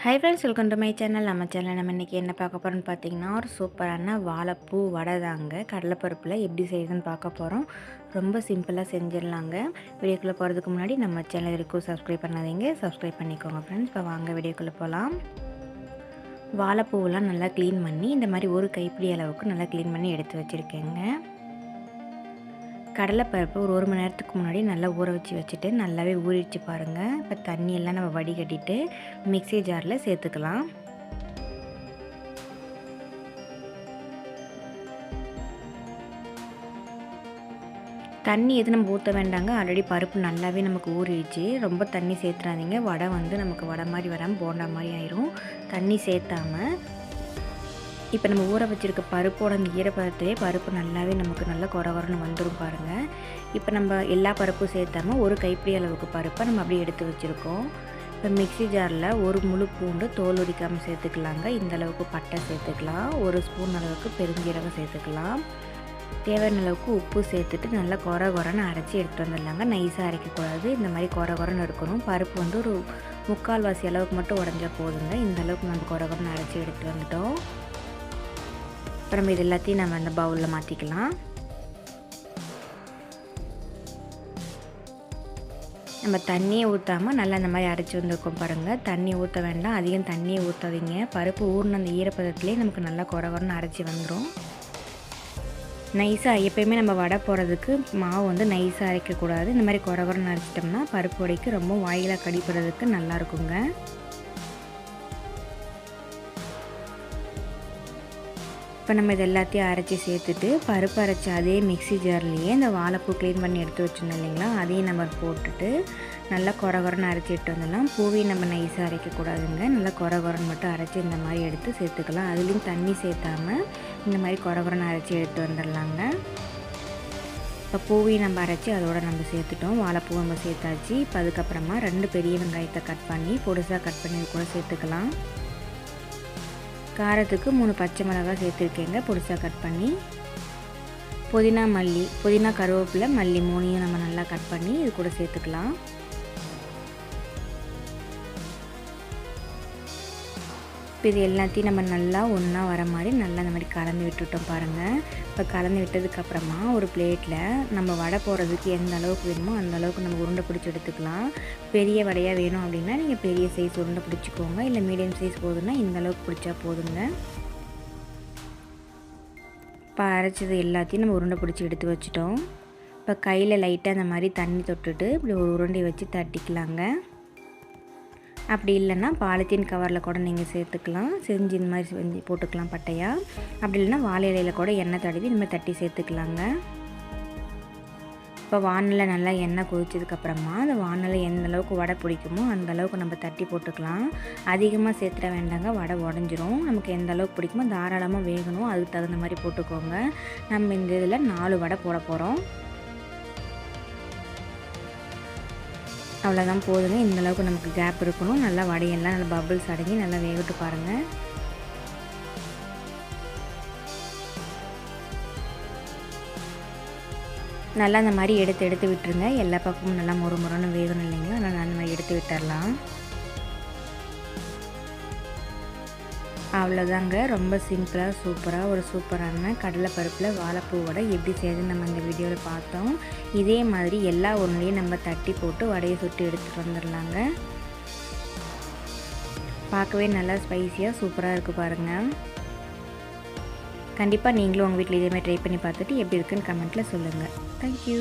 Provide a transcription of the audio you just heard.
Hi friends, welcome to my channel. நம்ம channel நம்ம இன்றைக்கி என்ன பார்க்க போகிறோம்னு பார்த்தீங்கன்னா, ஒரு சூப்பரான வாழைப்பூ வடை தாங்க. கடலைப்பருப்பில் எப்படி செய்யுதுன்னு பார்க்க போகிறோம். ரொம்ப சிம்பிளாக செஞ்சிடலாங்க. வீடியோக்குள்ளே போகிறதுக்கு முன்னாடி நம்ம சேனல் வரைக்கும் சப்ஸ்கிரைப் பண்ணாதீங்க, சப்ஸ்கிரைப் பண்ணிக்கோங்க ஃப்ரெண்ட்ஸ். இப்போ வாங்க வீடியோக்குள்ளே போகலாம். வாழைப்பூவெல்லாம் நல்லா க்ளீன் பண்ணி இந்த மாதிரி ஒரு கைப்பிடி அளவுக்கு நல்லா க்ளீன் பண்ணி எடுத்து வச்சுருக்கேங்க. கடலைப்பருப்பு ஒரு மணி நேரத்துக்கு முன்னாடி நல்லா ஊற வச்சுட்டு நல்லாவே ஊறிடுச்சு பாருங்கள். இப்போ தண்ணியெல்லாம் நம்ம வடிகட்டிட்டு மிக்ஸி ஜாரில் சேர்த்துக்கலாம். தண்ணி எது நம்ம ஊற்ற வேண்டாங்க. ஆல்ரெடி பருப்பு நல்லாவே நமக்கு ஊறிடுச்சு. ரொம்ப தண்ணி சேர்த்துறாதீங்க. வடை நமக்கு வடை மாதிரி வராமல் போண்டா மாதிரி ஆயிரும். தண்ணி சேர்த்தாமல் இப்போ நம்ம ஊற வச்சுருக்க பருப்போட அந்த ஈரப்பதத்திலே பருப்பு நல்லாவே நமக்கு நல்லா குறன்னு வந்துடும் பாருங்கள். இப்போ நம்ம எல்லா பருப்பும் சேர்த்தாமல் ஒரு கைப்பிடி அளவுக்கு பருப்பை நம்ம அப்படியே எடுத்து வச்சுருக்கோம். இப்போ மிக்ஸி ஜாரில் ஒரு முழு பூண்டு தோல் உரிக்காமல் சேர்த்துக்கலாங்க. இந்த அளவுக்கு பட்டை சேர்த்துக்கலாம். ஒரு ஸ்பூன் அளவுக்கு பெருஞ்சீரகம் சேர்த்துக்கலாம். தேவையான அளவுக்கு உப்பு சேர்த்துட்டு நல்லா குறன்னு அரைச்சி எடுத்துகிட்டு வந்துடலாங்க. நைஸாக அரைக்கக்கூடாது. இந்த மாதிரி குறன்னு இருக்கணும். பருப்பு ஒரு 3/4 அளவுக்கு மட்டும் உடஞ்சா போதுங்க. இந்த அளவுக்கு நம்ம குறன்னு அரைச்சி எடுத்துகிட்டு வந்துட்டோம். அப்புறம் இது எல்லாத்தையும் நம்ம அந்த பவுலில் மாற்றிக்கலாம். நம்ம தண்ணியை ஊற்றாமல் நல்லா இந்த மாதிரி அரைச்சி வந்திருக்கோம் பாருங்கள். தண்ணி ஊற்ற வேண்டாம், அதிகம் தண்ணியை ஊற்றாதீங்க. பருப்பு ஊறின அந்த ஈரப்பதத்துலேயே நமக்கு நல்லா குறன்னு அரைச்சி வந்துடும். நைஸாக எப்போயுமே நம்ம வடை போடுறதுக்கு மாவு நைஸாக அரைக்கக்கூடாது. இந்த மாதிரி குறன்னு அரைச்சிட்டோம்னா பருப்பு வடைக்கு ரொம்ப வாயிலாக கடிப்படுறதுக்கு நல்லாயிருக்குங்க. இப்போ நம்ம இது எல்லாத்தையும் அரைச்சி சேர்த்துட்டு பருப்பு அரைச்சி அதே மிக்ஸி ஜார்லேயே இந்த வாழைப்பூ க்ளீன் பண்ணி எடுத்து வச்சுருந்தோம் இல்லைங்களா, அதையும் நம்ம போட்டுட்டு நல்லா குறன்னு அரைச்சி எடுத்து வந்துடலாம். பூவையும் நம்ம நைஸாக அரைக்கக்கூடாதுங்க. நல்லா குறன்னு மட்டும் அரைச்சி இந்த மாதிரி எடுத்து சேர்த்துக்கலாம். அதுலேயும் தண்ணி சேர்த்தாமல் இந்த மாதிரி குறன்னு அரைச்சி எடுத்து வந்துடலாங்க. இப்போ பூவையும் நம்ம அரைச்சி அதோடு நம்ம சேர்த்துட்டோம். வாழைப்பூ நம்ம சேர்த்தாச்சு. இப்போ அதுக்கப்புறமா 2 பெரிய வெங்காயத்தை கட் பண்ணி பொடுசாக கட் பண்ணி கூட சேர்த்துக்கலாம். காரத்துக்கு 3 பச்சை மிளகாய் சேர்த்துருக்கேங்க, பொடிசாக கட் பண்ணி. புதினா கருவேப்பிலை மல்லி 3ஐயும் நம்ம நல்லா கட் பண்ணி இது கூட சேர்த்துக்கலாம். இப்போ இது எல்லாத்தையும் நம்ம நல்லா ஒன்றா வர மாதிரி நல்லா இந்த மாதிரி கலந்து விட்டுவிட்டோம் பாருங்கள். இப்போ கலந்து விட்டதுக்கப்புறமா ஒரு பிளேட்டில் நம்ம வடை போடுறதுக்கு எந்த அளவுக்கு வேணுமோ அந்த அளவுக்கு நம்ம உருண்டை பிடிச்சி எடுத்துக்கலாம். பெரிய வடையாக வேணும் அப்படின்னா நீங்கள் பெரிய சைஸ் உருண்டை பிடிச்சிக்கோங்க. இல்லை மீடியம் சைஸ் போதுன்னா இந்த அளவுக்கு பிடிச்சா போதுங்க. இப்போ அரைச்சது எல்லாத்தையும் நம்ம உருண்டை பிடிச்சி எடுத்து வச்சுட்டோம். இப்போ கையில் லைட்டாக அந்த மாதிரி தண்ணி தொட்டுட்டு இப்படி ஒரு உருண்டையை வச்சு தட்டிக்கலாங்க. அப்படி இல்லைன்னா பாலித்தீன் கவரில் கூட நீங்கள் சேர்த்துக்கலாம். செஞ்சு இந்த மாதிரி செஞ்சு போட்டுக்கலாம் பட்டையாக. அப்படி இல்லைன்னா வாழை இலையில் கூட எண்ணெய் தடவி இந்த மாதிரி தட்டி சேர்த்துக்கலாங்க. இப்போ வானலில் நல்லா எண்ணெய் கொதிச்சதுக்கப்புறமா அந்த வானலில் எந்த அளவுக்கு வடை பிடிக்குமோ அந்த அளவுக்கு நம்ம தட்டி போட்டுக்கலாம். அதிகமாக சேர்த்துட வேண்டாங்க, வடை உடஞ்சிரும். நமக்கு எந்த அளவுக்கு பிடிக்குமோ தாராளமாக வேகணும், அதுக்கு தகுந்த மாதிரி போட்டுக்கோங்க. நம்ம இந்த இதில் 4 வடை போட போகிறோம். அவ்வளோதான் போதுங்க. இந்தளவுக்கு நமக்கு கேப் இருக்கணும். நல்லா வடையெல்லாம் நல்லா பபிள்ஸ் அடங்கி நல்லா வேகட்டு பாருங்கள். நல்லா அந்த மாதிரி எடுத்து விட்டுருங்க. எல்லா பக்கமும் நல்லா முறுமுறுன்னு வேகணும் இல்லைங்களா, அதனால் அந்த மாதிரி எடுத்து விட்டுடலாம். அவ்வளோதாங்க. ரொம்ப சிம்பிளாக சூப்பராக ஒரு சூப்பரான கடலைப்பருப்பில் வாழைப்பூ வடை எப்படி செய்யுதுன்னு நம்ம இந்த வீடியோவில் பார்த்தோம். இதே மாதிரி எல்லா ஒன்றையும் நம்ம தட்டி போட்டு வடையை சுட்டு எடுத்துகிட்டு வந்துடலாங்க. பார்க்கவே நல்லா ஸ்பைஸியாக சூப்பராக இருக்குது பாருங்கள். கண்டிப்பாக நீங்களும் உங்கள் வீட்டில் இதேமாதிரி ட்ரை பண்ணி பார்த்துட்டு எப்படி இருக்குன்னு கமெண்ட்டில் சொல்லுங்கள். தேங்க்யூ.